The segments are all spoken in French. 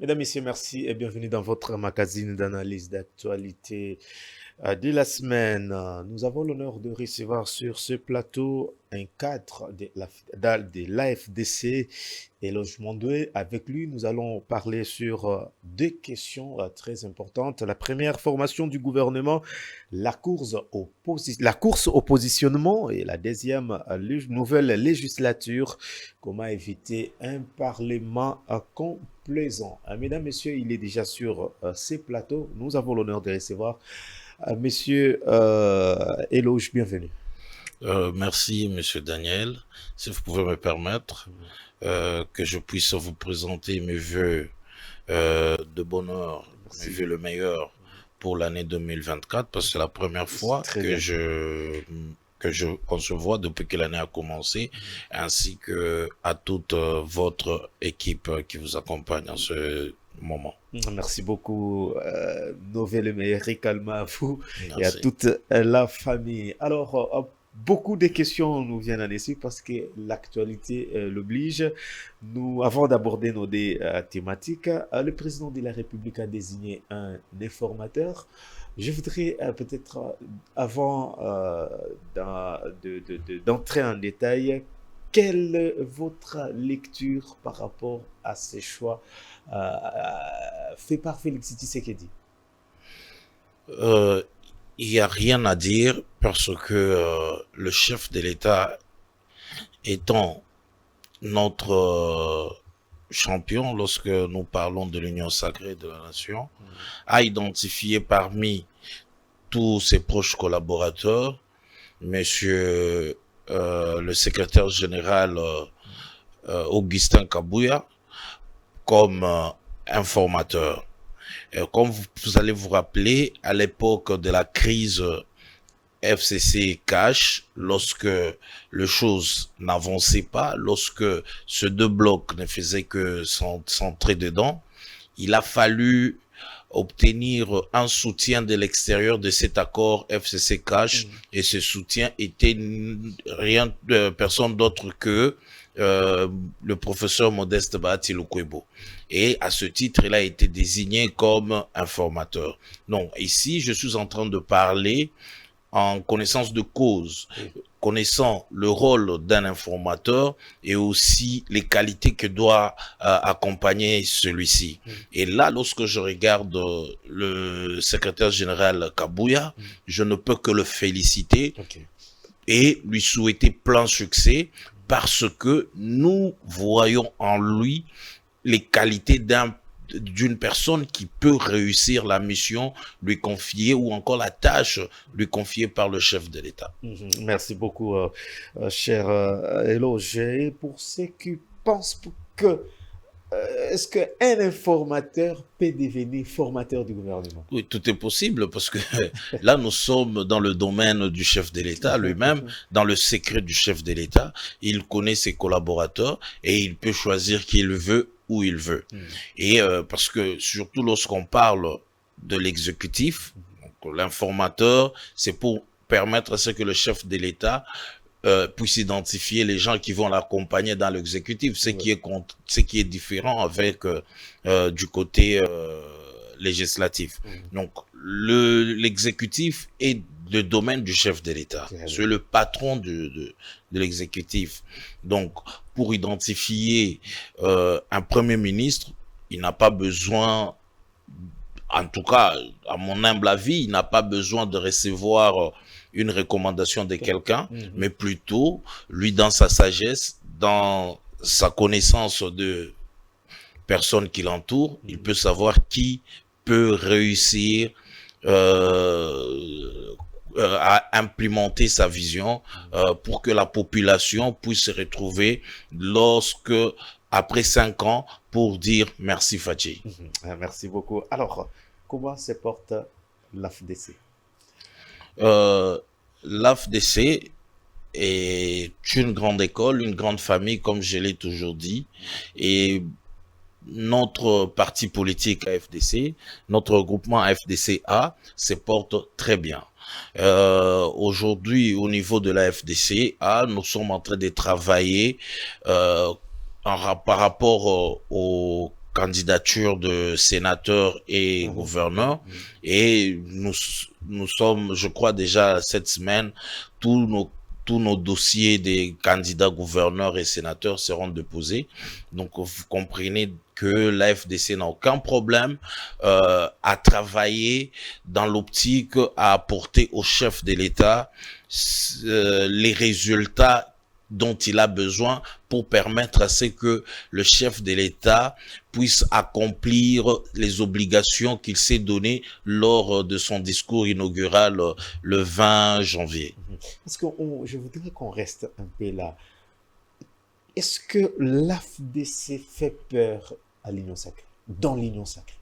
Mesdames, Messieurs, merci et bienvenue dans votre magazine d'analyse d'actualité de la semaine. Nous avons l'honneur de recevoir sur ce plateau un cadre de l'AFDC et Logement 2. Avec lui, nous allons parler sur deux questions très importantes. La première, formation du gouvernement, la course au positionnement et la deuxième, nouvelle législature, comment éviter un parlement complaisant. Mesdames, Messieurs, il est déjà sur ces plateaux. Nous avons l'honneur de recevoir Monsieur Eloge, bienvenue. Merci, Monsieur Daniel. Si vous pouvez me permettre que je puisse vous présenter mes vœux de bonheur, mes Merci. vœux le meilleur pour l'année 2024, parce que c'est la première fois Très bien. qu'on se voit depuis que l'année a commencé, ainsi que à toute votre équipe qui vous accompagne en ce moment. Merci beaucoup, Novel et Calma, à vous et à Merci. toute la famille. Alors, beaucoup de questions nous viennent en esprit parce que l'actualité l'oblige. Nous, avant d'aborder nos thématiques, le président de la République a désigné un informateur. Je voudrais peut-être, avant d'entrer en détail, quelle est votre lecture par rapport à ces choix fait par Félix Tshisekedi? Euh, il n'y a rien à dire parce que le chef de l'État étant notre champion lorsque nous parlons de l'union sacrée de la nation, a identifié parmi tous ses proches collaborateurs, monsieur le secrétaire général Augustin Kabouya, comme informateur. Comme vous allez vous rappeler, à l'époque de la crise FCC Cash, lorsque les choses n'avançaient pas, lorsque ces deux blocs ne faisaient que s'entrer dedans, il a fallu obtenir un soutien de l'extérieur de cet accord FCC Cash, et ce soutien était personne d'autre que le professeur Modeste Bahati Lukwebo. Et à ce titre, il a été désigné comme informateur. Non, ici, je suis en train de parler en connaissance de cause, connaissant le rôle d'un informateur et aussi les qualités que doit accompagner celui-ci. Et là, lorsque je regarde le secrétaire général Kabouya, je ne peux que le féliciter et lui souhaiter plein succès parce que nous voyons en lui les qualités d'une personne qui peut réussir la mission lui confiée ou encore la tâche lui confiée par le chef de l'État. Merci beaucoup, cher Eloge. Et pour ceux qui pensent que est-ce qu'un informateur peut devenir formateur du gouvernement? Oui, tout est possible parce que là, nous sommes dans le domaine du chef de l'État lui-même, dans le secret du chef de l'État. Il connaît ses collaborateurs et il peut choisir qui il veut, où il veut. Et parce que surtout lorsqu'on parle de l'exécutif, l'informateur, c'est pour permettre à ce que le chef de l'État puisse identifier les gens qui vont l'accompagner dans l'exécutif, ce qui est différent avec du côté législatif. Donc, l'exécutif est le domaine du chef de l'État. C'est le patron de l'exécutif. Donc, pour identifier un premier ministre, il n'a pas besoin, en tout cas, à mon humble avis, il n'a pas besoin de recevoir une recommandation de quelqu'un, mais plutôt, lui, dans sa sagesse, dans sa connaissance de personnes qui l'entourent, il peut savoir qui peut réussir à implémenter sa vision pour que la population puisse se retrouver après 5 ans pour dire merci Fatih. Merci beaucoup. Alors, comment se porte l'AFDC? L'AFDC est une grande école, une grande famille, comme je l'ai toujours dit, et notre parti politique AFDC, notre groupement AFDC-A se porte très bien. Aujourd'hui, au niveau de la FDC-A, nous sommes en train de travailler par rapport aux candidature de sénateur et gouverneur. Et nous sommes, je crois déjà cette semaine, tous nos dossiers des candidats gouverneurs et sénateurs seront déposés. Donc, vous comprenez que la FDC n'a aucun problème à travailler dans l'optique à apporter au chef de l'État les résultats dont il a besoin pour permettre à ce que le chef de l'État puisse accomplir les obligations qu'il s'est données lors de son discours inaugural le 20 janvier. Parce que je voudrais qu'on reste un peu là. Est-ce que l'AFDC fait peur à l'Union sacrée, dans l'Union sacrée?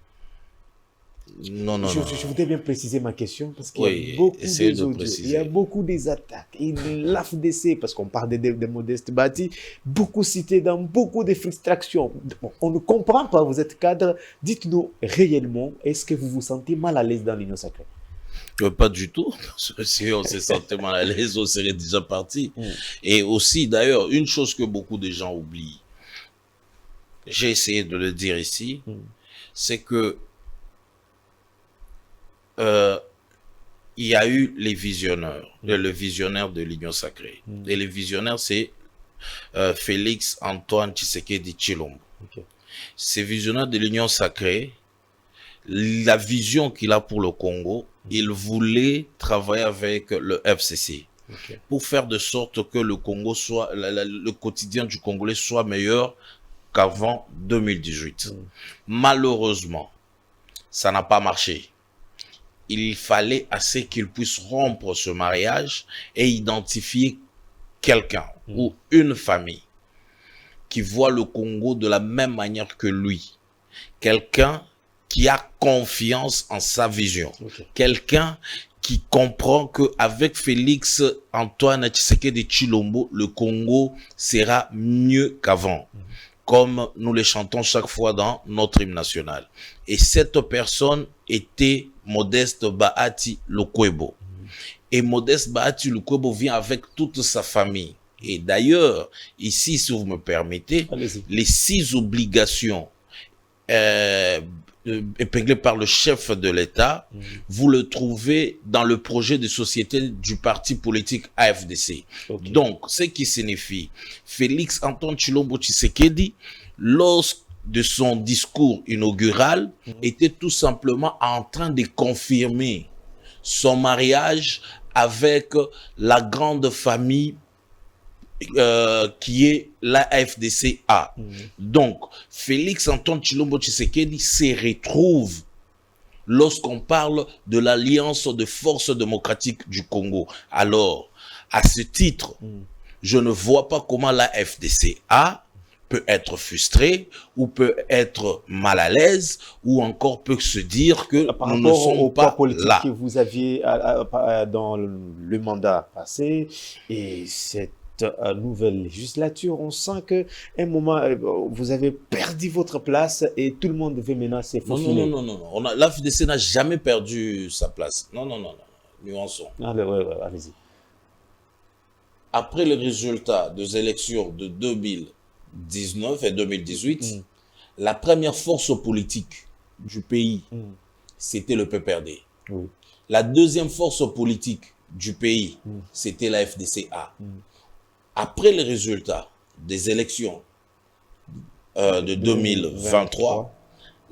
Non, non, je, non. Je voudrais bien préciser ma question parce qu'il Oui, y a beaucoup essayez des de audios, préciser. il y a beaucoup des attaques. Et l'AFDC, parce qu'on parle de Modeste Bati, beaucoup cité dans beaucoup de frustrations. Bon, on ne comprend pas, vous êtes cadre. Dites-nous réellement, est-ce que vous vous sentez mal à l'aise dans l'Union sacrée? Pas du tout. Si on se sentait mal à l'aise, on serait déjà parti. Et aussi, d'ailleurs, une chose que beaucoup de gens oublient, j'ai essayé de le dire ici, c'est que il y a eu les visionnaires, le visionnaire de l'Union sacrée. Et les visionnaires, c'est Félix Antoine Tshisekedi Tshilombo. Ces visionnaires de l'Union sacrée, la vision qu'il a pour le Congo, il voulait travailler avec le FCC pour faire de sorte que le Congo soit, le quotidien du Congolais soit meilleur qu'avant 2018. Malheureusement, ça n'a pas marché. Il fallait assez qu'il puisse rompre ce mariage et identifier quelqu'un ou une famille qui voit le Congo de la même manière que lui. Quelqu'un qui a confiance en sa vision. Quelqu'un qui comprend qu'avec Félix Antoine Tshisekedi Tshilombo, le Congo sera mieux qu'avant. Comme nous le chantons chaque fois dans notre hymne national. Et cette personne était Modeste Bahati Lukwebo. Et Modeste Bahati Lukwebo vient avec toute sa famille. Et d'ailleurs, ici, si vous me permettez, les 6 obligations épinglées par le chef de l'État, vous le trouvez dans le projet de société du parti politique AFDC. Donc, ce qui signifie, Félix Antoine Tshilombo Tshisekedi, lors de son discours inaugural, était tout simplement en train de confirmer son mariage avec la grande famille qui est la FDCA. Donc, Félix Antoine Tshilombo Tshisekedi se retrouve lorsqu'on parle de l'Alliance de forces démocratiques du Congo. Alors, à ce titre, je ne vois pas comment la FDCA peut être frustrée ou peut être mal à l'aise ou encore peut se dire que nous ne sommes pas là. Que vous aviez dans le mandat passé et cette nouvelle législature, on sent que un moment vous avez perdu votre place et tout le monde veut maintenant se faufiler. Non. La FDC n'a jamais perdu sa place. Non. Nuançons. Allez-y. Après les résultats des élections de 2019 et 2018, la première force politique du pays, c'était le PPRD. La deuxième force politique du pays, c'était la FDCA. Après les résultats des élections de 2023,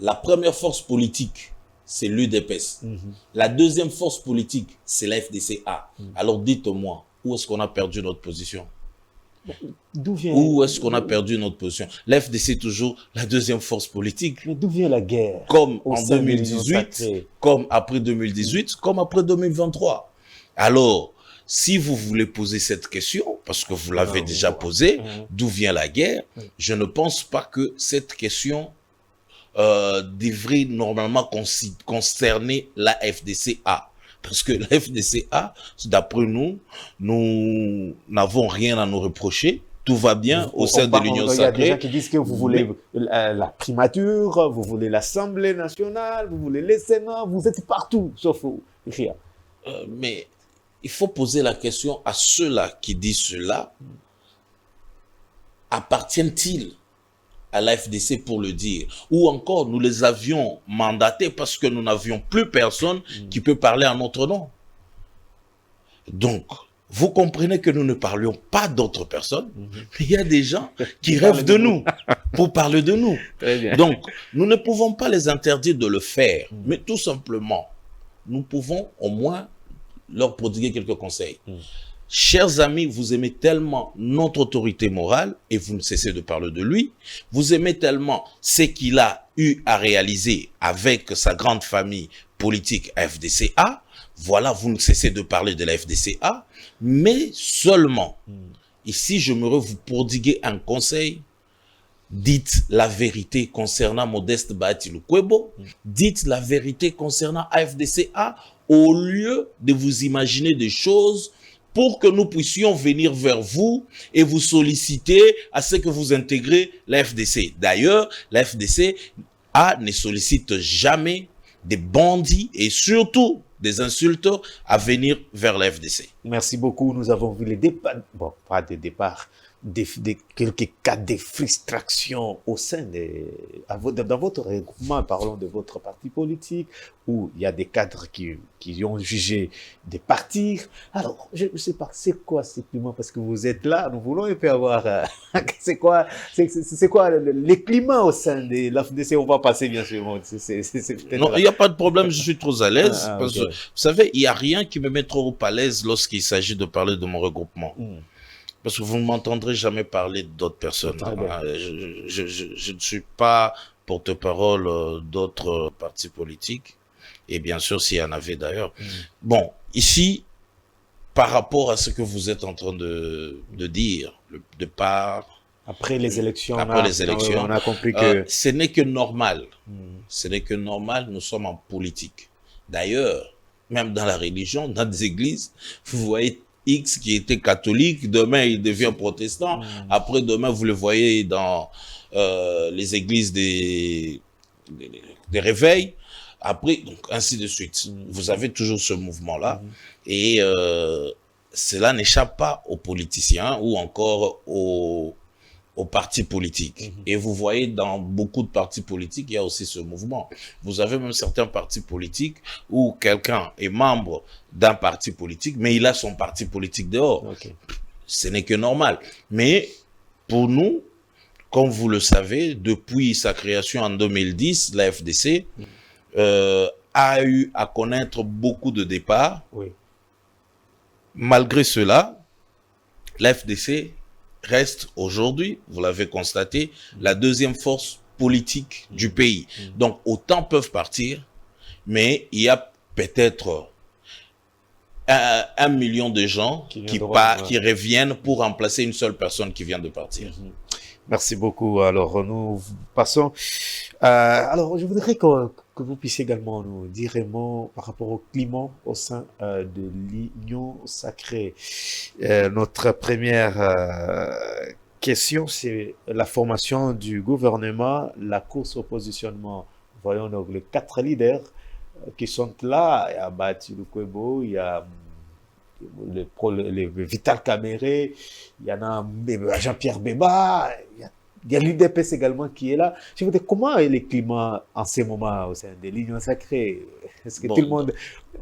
la première force politique, c'est l'UDPS. La deuxième force politique, c'est la FDCA. Alors dites-moi, où est-ce qu'on a perdu notre position? Où est-ce qu'on a perdu notre position? La FDC est toujours la deuxième force politique. Mais d'où vient la guerre? Comme en 2018, comme après 2018, comme après 2023. Alors, si vous voulez poser cette question, parce que vous l'avez déjà posée, d'où vient la guerre, je ne pense pas que cette question devrait normalement concerner la FDCA. Parce que la FDCA, d'après nous, nous n'avons rien à nous reprocher. Tout va bien au sein de l'Union sacrée. Il y a des gens qui disent que vous voulez la primature, vous voulez l'Assemblée nationale, vous voulez les Sénats, vous êtes partout, sauf rien. Mais il faut poser la question à ceux-là qui disent cela. Appartiennent-ils à l'AFDC pour le dire. Ou encore, nous les avions mandatés parce que nous n'avions plus personne qui peut parler en notre nom. Donc, vous comprenez que nous ne parlions pas d'autres personnes, mais il y a des gens qui rêvent de nous pour parler de nous. Très bien. Donc, nous ne pouvons pas les interdire de le faire, mais tout simplement, nous pouvons au moins leur prodiguer quelques conseils. Chers amis, vous aimez tellement notre autorité morale et vous ne cessez de parler de lui. Vous aimez tellement ce qu'il a eu à réaliser avec sa grande famille politique FDCA. Voilà, vous ne cessez de parler de la FDCA, mais seulement, ici, j'aimerais vous prodiguer un conseil. Dites la vérité concernant Modeste Bahati Lukwebo. Dites la vérité concernant AFDCA au lieu de vous imaginer des choses pour que nous puissions venir vers vous et vous solliciter à ce que vous intégrez la FDC. D'ailleurs, la FDC ne sollicite jamais des bandits et surtout des insulteurs à venir vers la FDC. Merci beaucoup. Nous avons vu les départs, bon, pas de départ, quelques cas de frustration au sein dans votre regroupement, parlons de votre parti politique, où il y a des cadres qui ont jugé de partir. Alors, je ne sais pas, c'est quoi ces climats? Parce que vous êtes là, nous voulons un peu avoir, c'est quoi les climats au sein de l'AFDC? On va passer, bien sûr. Non, il n'y a pas de problème, je suis trop à l'aise. Parce que, vous savez, il n'y a rien qui me met trop à l'aise lorsqu'il s'agit de parler de mon regroupement. Parce que vous ne m'entendrez jamais parler d'autres personnes. Je ne suis pas porte-parole d'autres partis politiques. Et bien sûr, s'il y en avait d'ailleurs. Bon, ici, par rapport à ce que vous êtes en train de dire, le départ... Après les élections, on a compris que... ce n'est que normal. Ce n'est que normal, nous sommes en politique. D'ailleurs, même dans la religion, dans des églises, vous voyez... X qui était catholique, demain il devient protestant, après demain vous le voyez dans les églises des réveils, après donc ainsi de suite. Vous avez toujours ce mouvement-là et cela n'échappe pas aux politiciens ou encore aux partis politiques. Et vous voyez dans beaucoup de partis politiques, il y a aussi ce mouvement. Vous avez même certains partis politiques où quelqu'un est membre d'un parti politique, mais il a son parti politique dehors. Ce n'est que normal. Mais pour nous, comme vous le savez, depuis sa création en 2010, la FDC a eu à connaître beaucoup de départs. Malgré cela, la FDC reste aujourd'hui, vous l'avez constaté, la deuxième force politique du pays. Donc, autant peuvent partir, mais il y a peut-être 1 million de gens qui reviennent pour remplacer une seule personne qui vient de partir. Merci beaucoup. Alors, nous passons... alors, je voudrais que vous puissiez également nous dire un mot par rapport au climat au sein de l'Union sacrée. Notre première question, c'est la formation du gouvernement, la course au positionnement. Voyons donc les 4 leaders qui sont là. Il y a Bahati Lukwebo, il y a le Vital Kamere, il y en a Jean-Pierre Bemba, il y a l'UDPS également qui est là. Je veux dire, comment est le climat en ce moment au sein de l'Union sacrée? Est-ce que tout le monde...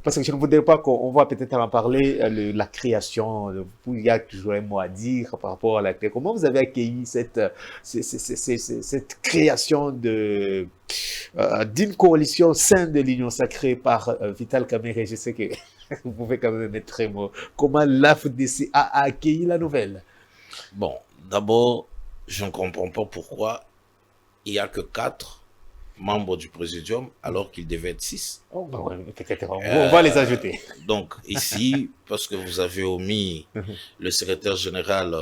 Parce que je ne voudrais pas qu'on va peut-être en parler, la création, il y a toujours un mot à dire par rapport à la création. Comment vous avez accueilli cette création d'une coalition au sein de l'Union sacrée par Vital Kamere? Je sais que vous pouvez quand même mettre un mot. Comment l'AFDC a accueilli la nouvelle? Bon, d'abord, je ne comprends pas pourquoi il n'y a que 4 membres du Présidium alors qu'il devait être 6. Oh, bah ouais, on va les ajouter. Donc ici, parce que vous avez omis le secrétaire général,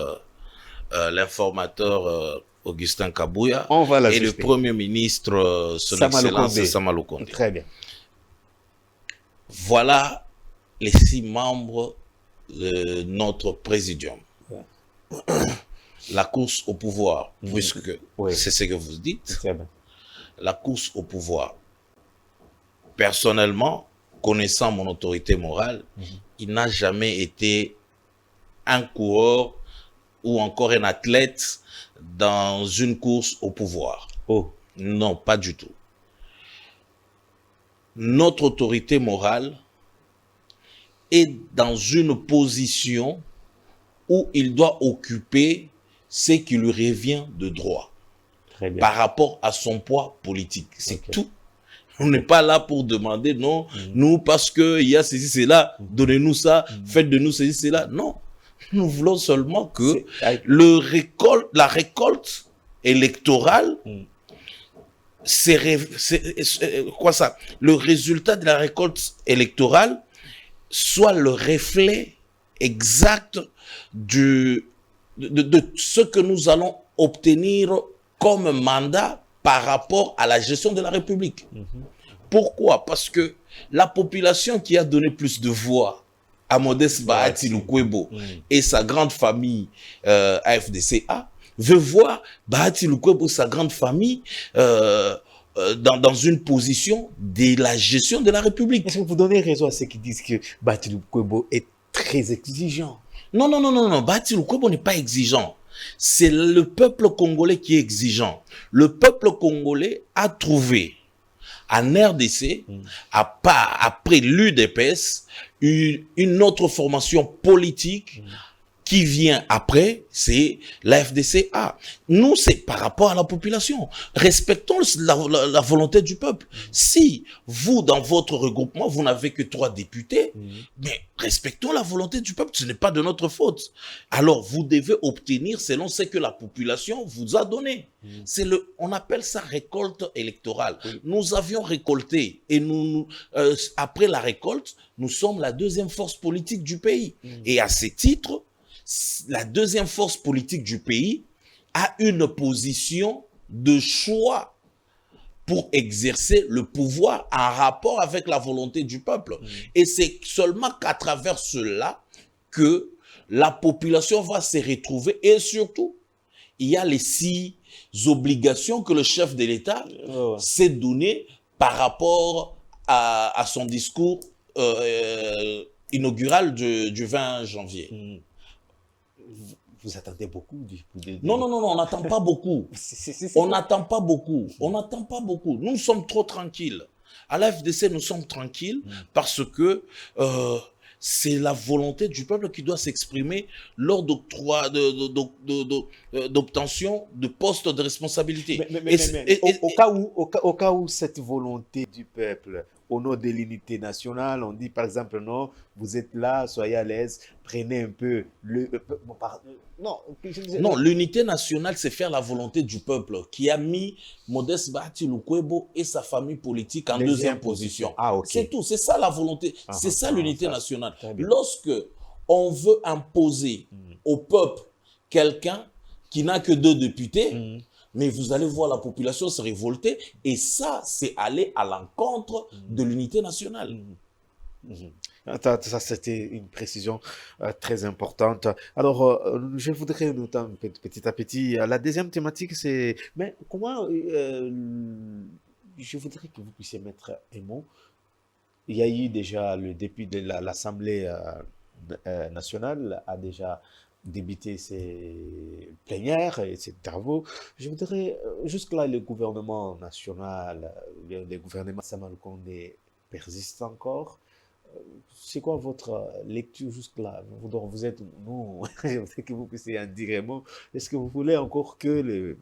l'informateur Augustin Kabouya et le Premier ministre, son Excellence Sama Lukonde. Très bien. Voilà les 6 membres de notre Présidium. La course au pouvoir, puisque c'est ce que vous dites, la course au pouvoir. Personnellement, connaissant mon autorité morale, il n'a jamais été un coureur ou encore un athlète dans une course au pouvoir. Oh. Non, pas du tout. Notre autorité morale est dans une position où il doit occuper ce qui lui revient de droit par rapport à son poids politique. C'est tout. On n'est pas là pour demander, non, nous, parce qu'il y a ceci, cela, donnez-nous ça, faites de nous ceci, cela. Non, nous voulons seulement que la récolte électorale, quoi ça? Le résultat de la récolte électorale soit le reflet exact de ce que nous allons obtenir comme mandat par rapport à la gestion de la République. Pourquoi? Parce que la population qui a donné plus de voix à Modeste Bahati Lukwebo et sa grande famille AFDCA veut voir Bahati Lukwebo et sa grande famille dans une position de la gestion de la République. Est-ce que vous donnez raison à ceux qui disent que Bahati Lukwebo est très exigeant? Non, non, non, non, non. Bahati Lukwebo n'est pas exigeant. C'est le peuple congolais qui est exigeant. Le peuple congolais a trouvé en RDC, après l'UDPS, une autre formation politique qui vient après, c'est la FDCA. Nous, c'est par rapport à la population. Respectons la volonté du peuple. Si vous, dans votre regroupement, vous n'avez que 3 députés, mais respectons la volonté du peuple, ce n'est pas de notre faute. Alors, vous devez obtenir selon ce que la population vous a donné. On appelle ça récolte électorale. Nous avions récolté et après la récolte, nous sommes la 2e force politique du pays. Et à ce titre, la 2e force politique du pays a une position de choix pour exercer le pouvoir en rapport avec la volonté du peuple. Et c'est seulement qu'à travers cela que la population va se retrouver. Et surtout, il y a les 6 obligations que le chef de l'État s'est donné par rapport à son discours inaugural du 20 janvier. Vous attendez beaucoup Non, non, non, non, on n'attend pas beaucoup. On n'attend pas beaucoup. On n'attend pas beaucoup. Nous sommes trop tranquilles. À la FDC, nous sommes tranquilles parce que c'est la volonté du peuple qui doit s'exprimer lors d'obtention de postes de responsabilité. Au cas où cette volonté du peuple, au nom de l'unité nationale, on dit par exemple, non, vous êtes là, soyez à l'aise, prenez un peu le... Non, l'unité nationale, c'est faire la volonté du peuple qui a mis Modeste Bahati Lukwebo et sa famille politique en 2e position. C'est tout, c'est ça la volonté, c'est ça l'unité nationale. Lorsque on veut imposer au peuple quelqu'un qui n'a que 2 députés, mais vous allez voir la population se révolter, et ça, c'est aller à l'encontre de l'unité nationale. Ça, c'était une précision très importante. Alors, je voudrais noter petit à petit. La deuxième thématique, c'est... Mais comment... je voudrais que vous puissiez mettre un mot. Il y a eu déjà le député de l'Assemblée nationale a déjà débuté ses plénières et ses travaux. Je voudrais, jusque-là, le gouvernement national, le gouvernement Sama Lukonde persiste encore. C'est quoi votre lecture jusque-là? Vous êtes, nous, je voudrais que vous puissiez en dire un mot. Est-ce que vous voulez encore que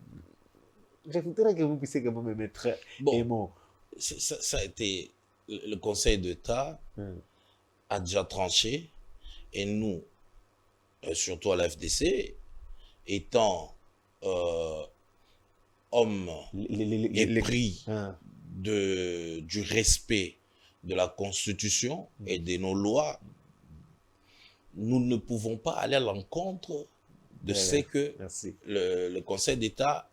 je voudrais que vous puissiez quand même mettre un mot. Ça a été... Le Conseil d'État a déjà tranché, et nous, surtout à la FDC, étant hommes épris du respect de la Constitution et de nos lois, nous ne pouvons pas aller à l'encontre de ce que le Conseil d'État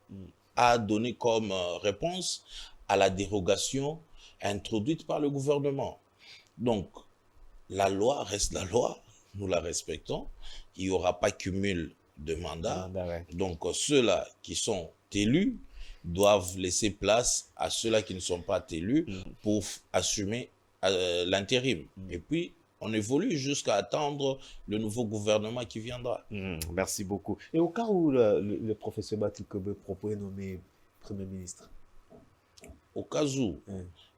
a donné comme réponse à la dérogation introduite par le gouvernement. Donc, la loi reste la loi, nous la respectons, il n'y aura pas cumul de mandats. Donc, ceux-là qui sont élus doivent laisser place à ceux-là qui ne sont pas élus pour assumer l'intérim. Et puis, on évolue jusqu'à attendre le nouveau gouvernement qui viendra. Merci beaucoup. Et au cas où le professeur Batou Kobe propose nommer Premier ministre? Au cas où,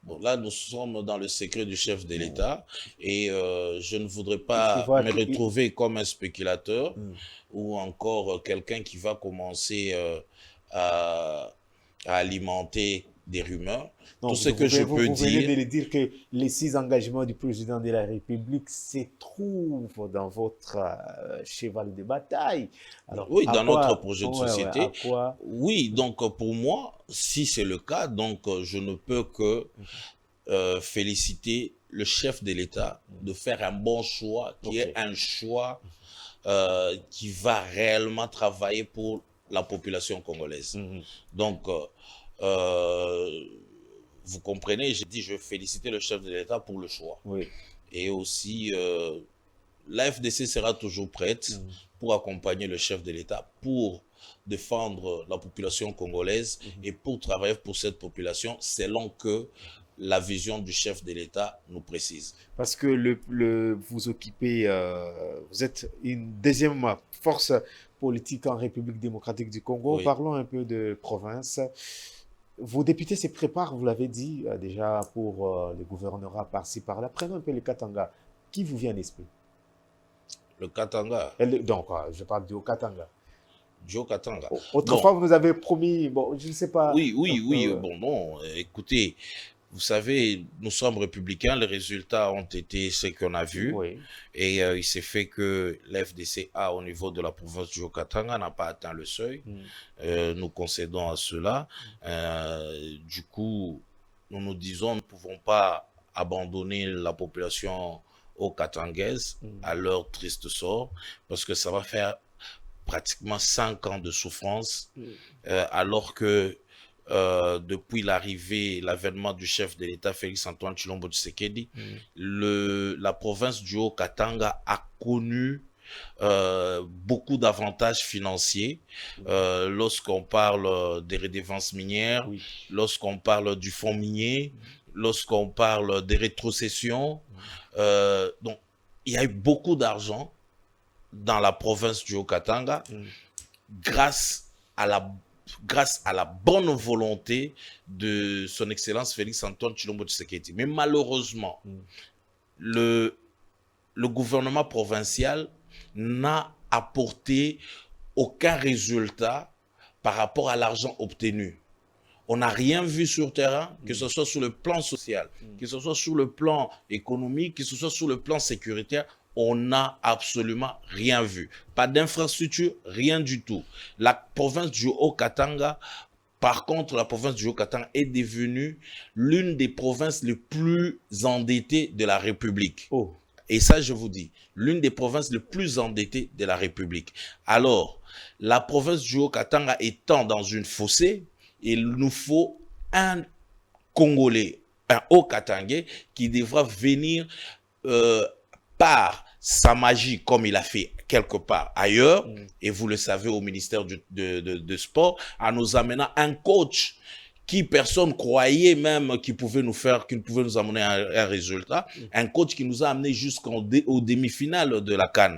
bon, là, nous sommes dans le secret du chef de l'État et je ne voudrais pas me retrouver comme un spéculateur ou encore quelqu'un qui va commencer à alimenter des rumeurs. Donc, tout ce que je peux vous dire... venez de dire que les 6 engagements du président de la République se trouvent dans votre cheval de bataille. Alors, oui, dans notre projet de société. Oui, donc pour moi, si c'est le cas, donc je ne peux que féliciter le chef de l'État de faire un bon choix, qui est un choix qui va réellement travailler pour la population congolaise. Donc, vous comprenez, j'ai dit je vais féliciter le chef de l'État pour le choix. Et aussi, la FDC sera toujours prête pour accompagner le chef de l'État, pour défendre la population congolaise et pour travailler pour cette population selon que la vision du chef de l'État nous précise. Parce que vous occupez, vous êtes une deuxième force politique en République démocratique du Congo. Parlons un peu de province. Vos députés se préparent, vous l'avez dit, déjà pour le gouvernorat par-ci, par-là. Prenons un peu le Katanga. Qui vous vient à l'esprit? Le Katanga. Donc, je parle du Haut-Katanga. Du Haut-Katanga. Autrefois, vous nous avez promis, bon, je ne sais pas. Oui, bon, non, écoutez, vous savez, nous sommes républicains, les résultats ont été ce qu'on a vu. Et il s'est fait que l'FDCA au niveau de la province du Haut-Katanga n'a pas atteint le seuil. Nous concédons à cela. Du coup, nous nous disons, nous ne pouvons pas abandonner la population haut-katangaise à leur triste sort, parce que ça va faire pratiquement 5 ans de souffrance, alors que depuis l'avènement du chef de l'État, Félix-Antoine Tshilombo Tshisekedi, la province du Haut-Katanga a connu beaucoup d'avantages financiers lorsqu'on parle des redevances minières, lorsqu'on parle du fonds minier, lorsqu'on parle des rétrocessions. Donc, il y a eu beaucoup d'argent dans la province du Haut-Katanga grâce à la bonne volonté de son Excellence Félix-Antoine Tshilombo Tshisekedi. Mais malheureusement, le gouvernement provincial n'a apporté aucun résultat par rapport à l'argent obtenu. On n'a rien vu sur terrain, que ce soit sur le plan social, que ce soit sur le plan économique, que ce soit sur le plan sécuritaire. On n'a absolument rien vu. Pas d'infrastructure, rien du tout. La province du Haut-Katanga, par contre, la province du Haut-Katanga est devenue l'une des provinces les plus endettées de la République. Et ça, je vous dis, l'une des provinces les plus endettées de la République. Alors, la province du Haut-Katanga étant dans une fossée, il nous faut un Congolais, un Haut-Katangais qui devra venir par sa magie, comme il a fait quelque part ailleurs, et vous le savez au ministère de Sport, en nous amenant un coach qui personne croyait même qu'il pouvait nous amener un résultat, un coach qui nous a amené jusqu'aux demi-finales de la CAN.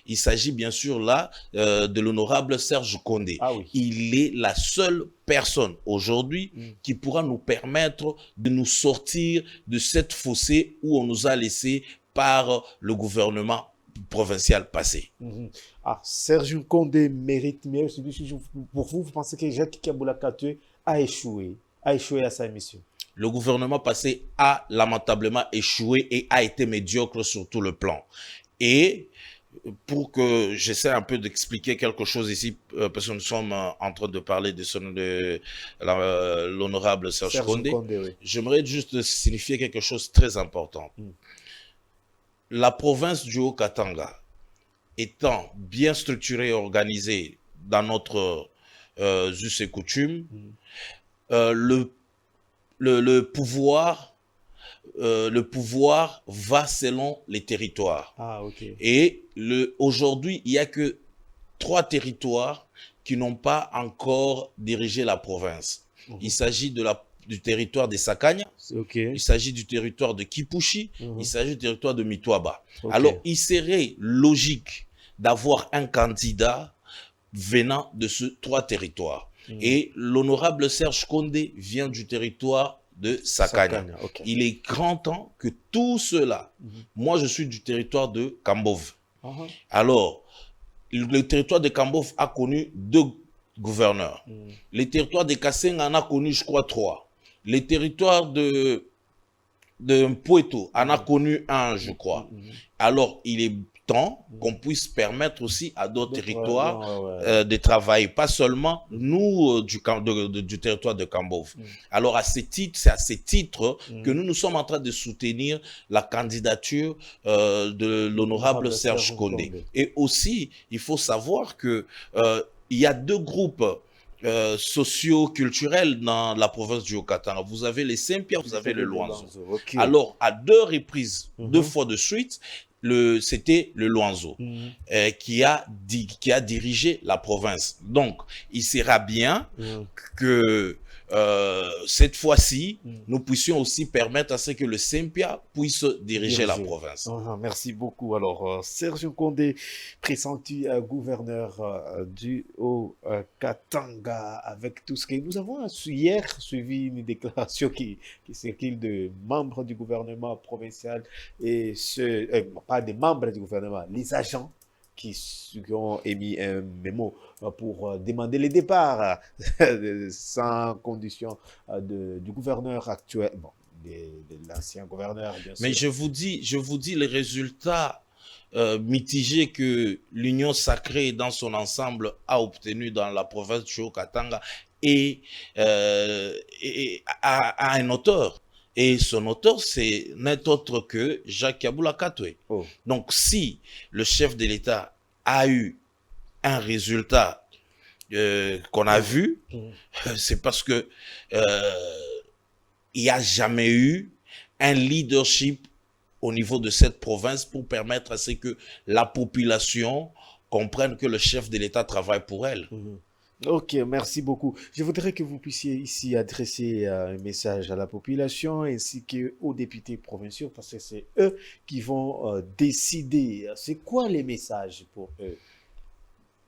Il s'agit bien sûr là de l'honorable Serge Condé. Il est la seule personne aujourd'hui qui pourra nous permettre de nous sortir de cette fossée où on nous a laissé par le gouvernement provincial passé. Serge Condé mérite mieux. Pour vous, vous pensez que Jacques Kabula Katoué a échoué à sa mission? Le gouvernement passé a lamentablement échoué et a été médiocre sur tout le plan. Et pour que j'essaie un peu d'expliquer quelque chose ici, parce que nous sommes en train de parler de l'honorable Serge Condé, j'aimerais juste signifier quelque chose de très important. La province du Haut-Katanga étant bien structurée et organisée dans notre us et coutumes, le pouvoir va selon les territoires. Et aujourd'hui, il n'y a que 3 territoires qui n'ont pas encore dirigé la province. Il s'agit de du territoire des Sakanya, Ok. il s'agit du territoire de Kipushi, il s'agit du territoire de Mitwaba. Ok. Alors, il serait logique d'avoir un candidat venant de ces 3 territoires. Et l'honorable Serge Condé vient du territoire de Sakanya. Ok. Il est grand temps que tout cela, moi je suis du territoire de Kambove. Alors, le territoire de Kambove a connu 2 gouverneurs. Le territoire de Kasenga en a connu, je crois, 3. Le territoire de Mpueto en a connu 1, je crois. Alors, il est temps qu'on puisse permettre aussi à d'autres territoires de travailler, pas seulement nous du territoire de Kambove. Alors, c'est à ce titre que nous sommes en train de soutenir la candidature de l'honorable Serge Condé. Et aussi, il faut savoir que il y a 2 groupes socio-culturels dans la province du Haut-Katanga. Vous avez les Saint-Pierre, vous avez le Luanzo. Okay. Alors, à 2 reprises, 2 fois de suite, c'était le Luanzo qui a dirigé la province. Donc, il sera bien que cette fois-ci, nous puissions aussi permettre à ce que le Saint-Pierre puisse diriger la province. Merci beaucoup. Alors, Serge Condé, pressenti gouverneur du Haut-Katanga, avec tout ce que nous avons hier suivi une déclaration qui circule de membres du gouvernement provincial et pas des membres du gouvernement, les agents qui ont émis un mémo pour demander le départ sans condition du gouverneur actuel, bon, de l'ancien gouverneur, bien sûr. Mais je vous dis les résultats mitigés que l'Union sacrée dans son ensemble a obtenu dans la province du Haut-Katanga et à un auteur. Et son auteur, c'est n'est autre que Jacques Kaboula Katwe. Donc, si le chef de l'État a eu un résultat qu'on a vu, c'est parce que il n'y a jamais eu un leadership au niveau de cette province pour permettre à ce que la population comprenne que le chef de l'État travaille pour elle. Ok, merci beaucoup. Je voudrais que vous puissiez ici adresser un message à la population ainsi qu'aux députés provinciaux parce que c'est eux qui vont décider. C'est quoi les messages pour eux?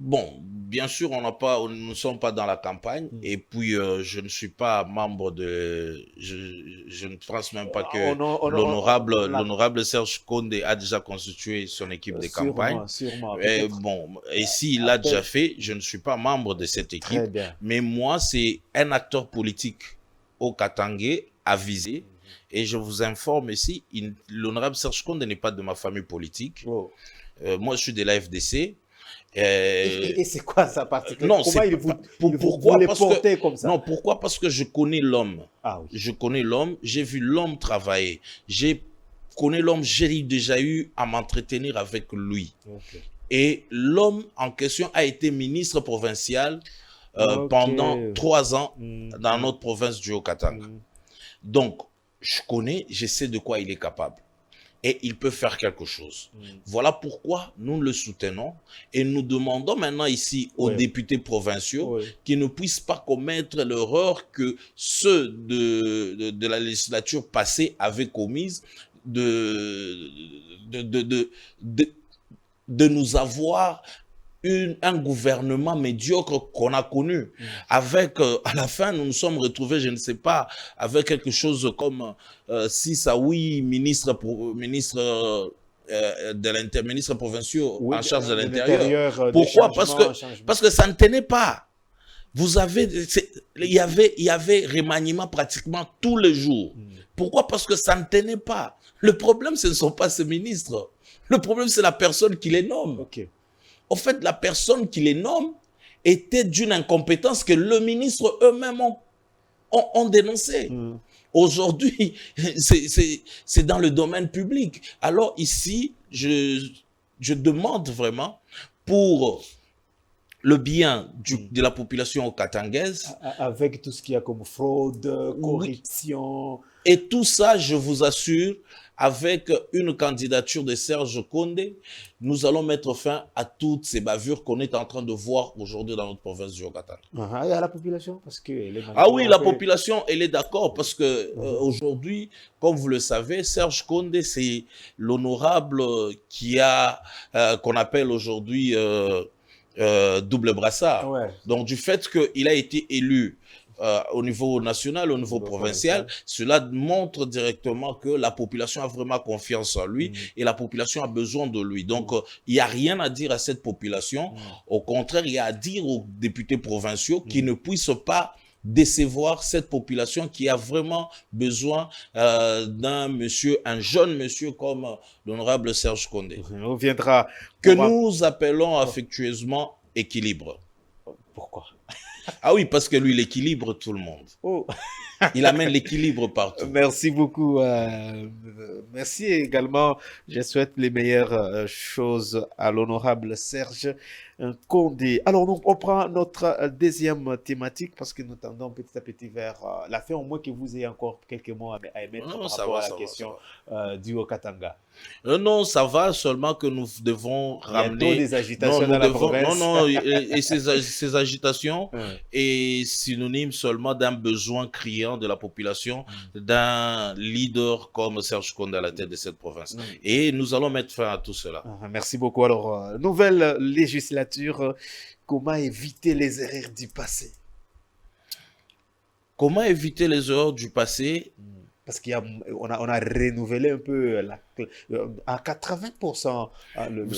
Bon, bien sûr, nous ne sommes pas dans la campagne et puis je ne suis pas membre de... Je ne pense même pas que l'honorable Serge Condé a déjà constitué son équipe de campagne. Sûrement. Et s'il l'a déjà fait, je ne suis pas membre de cette équipe. Mais moi, c'est un acteur politique au Katangais avisé. Et je vous informe ici, l'honorable Serge Condé n'est pas de ma famille politique. Moi, je suis de la FDC. Et c'est quoi ça particulièrement? Non, pourquoi comme ça? Non, pourquoi? Parce que je connais l'homme. Je connais l'homme, j'ai vu l'homme travailler. J'ai connais l'homme, j'ai déjà eu à m'entretenir avec lui. Et l'homme en question a été ministre provincial pendant 3 ans dans notre province du Haut-Katanga. Donc, je sais de quoi il est capable. Et il peut faire quelque chose. Voilà pourquoi nous le soutenons et nous demandons maintenant ici aux députés provinciaux qu'ils ne puissent pas commettre l'erreur que ceux de la législature passée avaient commise de nous avoir un gouvernement médiocre qu'on a connu. Avec, à la fin, nous nous sommes retrouvés, je ne sais pas, avec quelque chose comme 6 à 8 ministres provinciaux en charge de l'intérieur. Pourquoi? Parce que ça ne tenait pas. Vous avez, il y avait remaniement pratiquement tous les jours. Pourquoi? Parce que ça ne tenait pas. Le problème, ce ne sont pas ces ministres. Le problème, c'est la personne qui les nomme. En fait, la personne qui les nomme était d'une incompétence que le ministre eux-mêmes ont dénoncé. Aujourd'hui, c'est dans le domaine public. Alors ici, je demande vraiment pour le bien de la population katangaise. Avec tout ce qu'il y a comme fraude, corruption. Et tout ça, je vous assure, avec une candidature de Serge Condé, nous allons mettre fin à toutes ces bavures qu'on est en train de voir aujourd'hui dans notre province du Haut-Katanga. Et à la population, parce que ah oui, la population, elle est d'accord, parce que aujourd'hui, comme vous le savez, Serge Condé, c'est l'honorable qui a, qu'on appelle aujourd'hui double brassard. Ouais. Donc, du fait qu'il a été élu au niveau national, au niveau provincial, cela montre directement que la population a vraiment confiance en lui et la population a besoin de lui. Donc, il n'y a rien à dire à cette population. Au contraire, il y a à dire aux députés provinciaux qui ne puissent pas décevoir cette population qui a vraiment besoin d'un monsieur, un jeune monsieur comme l'honorable Serge Condé. On reviendra. Que nous appelons affectueusement équilibre. Pourquoi? Ah oui, parce que lui, il équilibre tout le monde. Oh. Il amène l'équilibre partout. Merci beaucoup. Merci également. Je souhaite les meilleures choses à l'honorable Serge Condé. Alors, donc, on prend notre deuxième thématique parce que nous tendons petit à petit vers la fin, au moins que vous ayez encore quelques mots à émettre par rapport à la question du Haut-Katanga. Non, ça va, seulement que nous devons ramener... des agitations dans la province. Non, et ces agitations est synonyme seulement d'un besoin criant de la population, d'un leader comme Serge Condé à la tête de cette province. Et nous allons mettre fin à tout cela. Merci beaucoup. Alors, nouvelle législature, comment éviter les erreurs du passé? Comment éviter les erreurs du passé? Parce qu'on a renouvelé un peu à 80%. Vous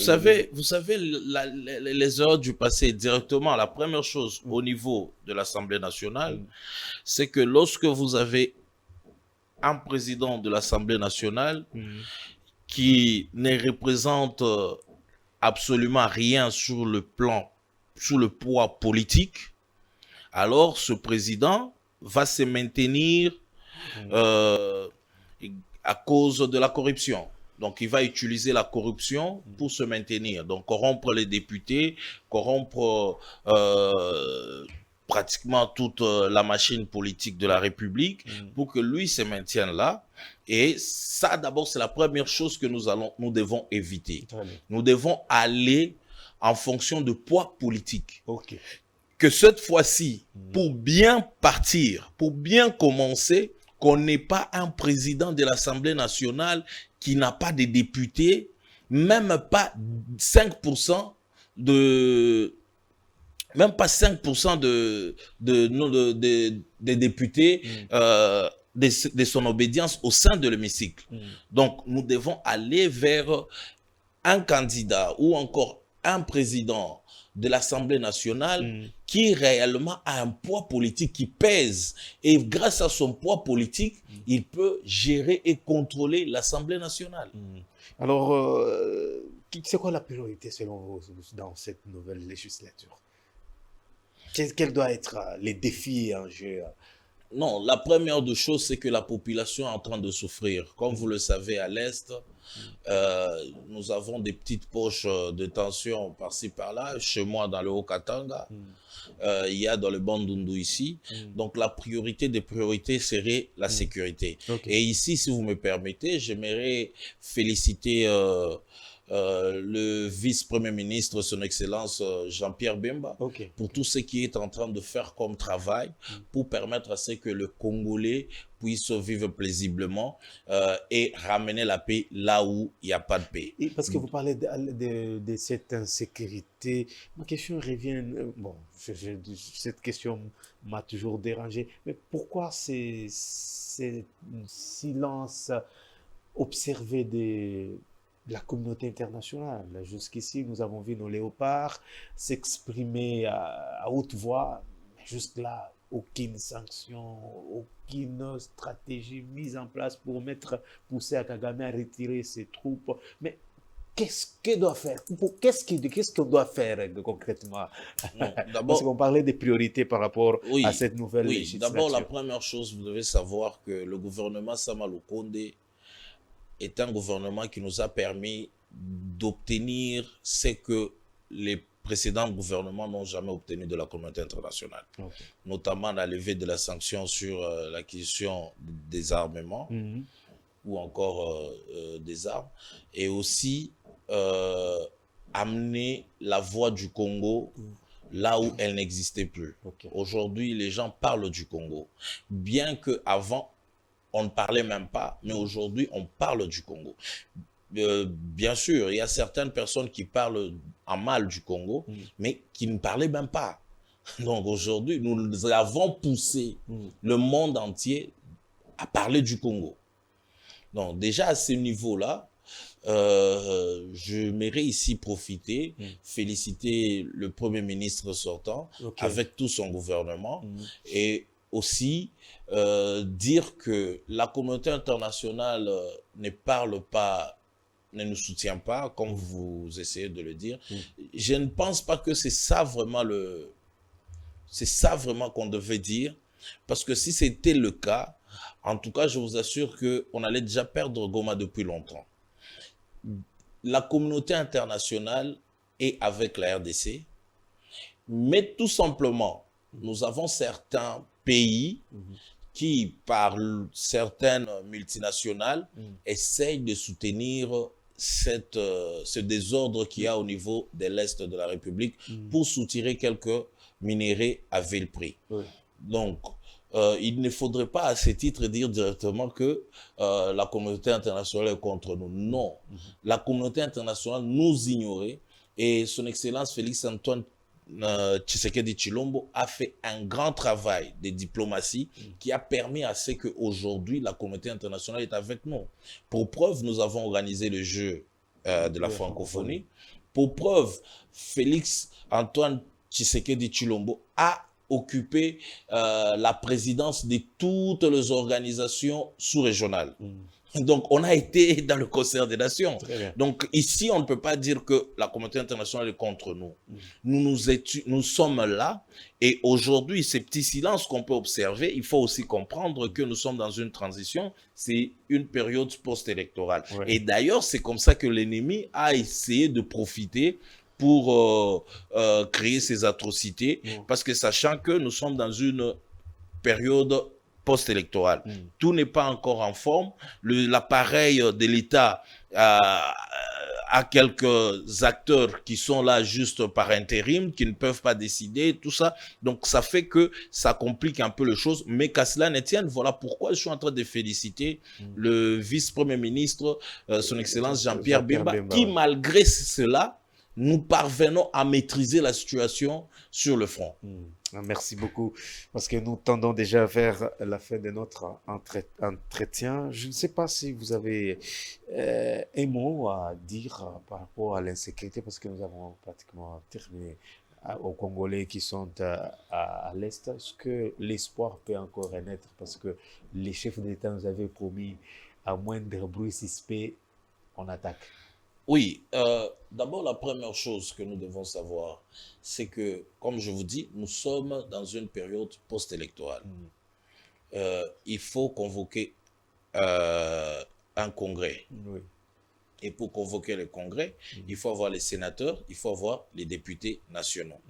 savez, les erreurs du passé, directement, la première chose au niveau de l'Assemblée nationale, c'est que lorsque vous avez un président de l'Assemblée nationale qui ne représente absolument rien sur le poids politique, alors ce président va se maintenir à cause de la corruption. Donc, il va utiliser la corruption pour se maintenir. Donc, corrompre les députés, corrompre pratiquement toute la machine politique de la République pour que lui se maintienne là. Et ça, d'abord, c'est la première chose que nous devons éviter. Nous devons aller en fonction de poids politique. Okay. Que cette fois-ci, pour bien partir, pour bien commencer, qu'on n'ait pas un président de l'Assemblée nationale qui n'a pas de députés, même pas 5% des députés de son obédience au sein de l'hémicycle. Donc, nous devons aller vers un candidat ou encore un président de l'Assemblée nationale qui réellement a un poids politique qui pèse. Et grâce à son poids politique, il peut gérer et contrôler l'Assemblée nationale. Alors, c'est quoi la priorité selon vous dans cette nouvelle législature? Quels doivent être les défis en jeu? Non, la première des choses, c'est que la population est en train de souffrir. Comme vous le savez, à l'Est, nous avons des petites poches de tension par-ci, par-là. Chez moi, dans le Haut-Katanga, il y a dans le Bandundu ici. Donc, la priorité des priorités serait la sécurité. Okay. Et ici, si vous me permettez, j'aimerais féliciter le vice-premier ministre, son excellence Jean-Pierre Bemba, pour tout ce qu'il est en train de faire comme travail pour permettre à ce que le Congolais puisse vivre paisiblement et ramener la paix là où il n'y a pas de paix. Et parce que vous parlez de cette insécurité, ma question revient, bon, cette question m'a toujours dérangé, mais pourquoi c'est silence observé de la communauté internationale? Jusqu'ici, nous avons vu nos léopards s'exprimer à haute voix, mais jusque là, aucune sanction, aucune stratégie mise en place pour pousser à Kagame à retirer ses troupes. Mais qu'est-ce qu'on doit faire? Qu'est-ce qu'on doit faire concrètement? Parce qu'on parlait des priorités par rapport à cette nouvelle législature. D'abord, la première chose, vous devez savoir que le gouvernement Sama Lukonde est un gouvernement qui nous a permis d'obtenir ce que les précédents gouvernements n'ont jamais obtenu de la communauté internationale. Notamment la levée de la sanction sur l'acquisition des armements, ou encore des armes, et aussi amener la voix du Congo là où elle n'existait plus. Ok. Aujourd'hui, les gens parlent du Congo. Bien qu'avant, on ne parlait même pas, mais aujourd'hui, on parle du Congo. Bien sûr, il y a certaines personnes qui parlent en mal du Congo, mais qui ne parlaient même pas. Donc aujourd'hui, nous avons poussé le monde entier à parler du Congo. Donc déjà à ce niveau-là, j'aimerais ici profiter, féliciter le Premier ministre sortant avec tout son gouvernement et aussi dire que la communauté internationale ne parle pas, ne nous soutient pas, comme vous essayez de le dire. Je ne pense pas que c'est ça vraiment qu'on devait dire, parce que si c'était le cas, en tout cas, je vous assure qu'on allait déjà perdre Goma depuis longtemps. La communauté internationale est avec la RDC, mais tout simplement, nous avons certains pays qui, par certaines multinationales, essayent de soutenir ce désordre qu'il y a au niveau de l'Est de la République pour soutirer quelques minéraux à vil prix. Donc, il ne faudrait pas à ce titre dire directement que la communauté internationale est contre nous. Non, la communauté internationale nous ignorait et son Excellence Félix-Antoine Tshisekedi Tshilombo a fait un grand travail de diplomatie qui a permis à ce qu'aujourd'hui la communauté internationale est avec nous. Pour preuve, nous avons organisé le jeu de la francophonie. Pour preuve, Félix-Antoine Tshisekedi Tshilombo a occupé la présidence de toutes les organisations sous-régionales. Donc, on a été dans le concert des nations. Donc, ici, on ne peut pas dire que la communauté internationale est contre nous. Nous sommes là. Et aujourd'hui, ces petits silences qu'on peut observer, il faut aussi comprendre que nous sommes dans une transition. C'est une période post-électorale. Et d'ailleurs, c'est comme ça que l'ennemi a essayé de profiter pour créer ces atrocités. Parce que sachant que nous sommes dans une période post-électorale. Tout n'est pas encore en forme. L'appareil de l'État a quelques acteurs qui sont là juste par intérim, qui ne peuvent pas décider, tout ça. Donc, ça fait que ça complique un peu les choses. Mais qu'à cela ne tienne, voilà pourquoi je suis en train de féliciter le vice-premier ministre, son Excellence Jean-Pierre Bemba, qui, malgré cela, nous parvenons à maîtriser la situation sur le front. Merci beaucoup, parce que nous tendons déjà vers la fin de notre entretien. Je ne sais pas si vous avez un mot à dire par rapport à l'insécurité, parce que nous avons pratiquement terminé aux Congolais qui sont à l'Est. Est-ce que l'espoir peut encore renaître, parce que les chefs d'État nous avaient promis à moindre bruit suspect, on attaque? Oui, d'abord la première chose que nous devons savoir, c'est que, comme je vous dis, nous sommes dans une période post-électorale. Il faut convoquer un congrès. Et pour convoquer le congrès, il faut avoir les sénateurs, il faut avoir les députés nationaux.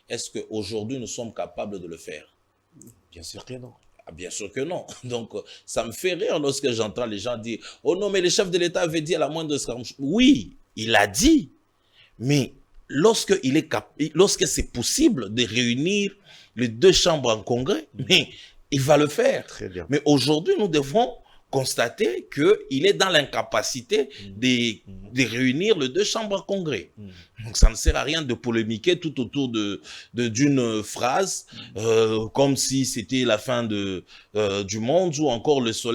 Est-ce qu'aujourd'hui nous sommes capables de le faire? Bien sûr que non. Ah, bien sûr que non. Donc, ça me fait rire lorsque j'entends les gens dire « Oh non, mais le chef de l'État avait dit à la moindre escarmouche. » Oui, il a dit. Mais lorsque c'est possible de réunir les deux chambres en congrès, mais il va le faire. Très bien. Mais aujourd'hui, nous devons constater qu'il est dans l'incapacité de réunir les deux chambres en congrès. Donc, ça ne sert à rien de polémiquer tout autour d'une phrase, comme si c'était la fin du monde ou encore le soleil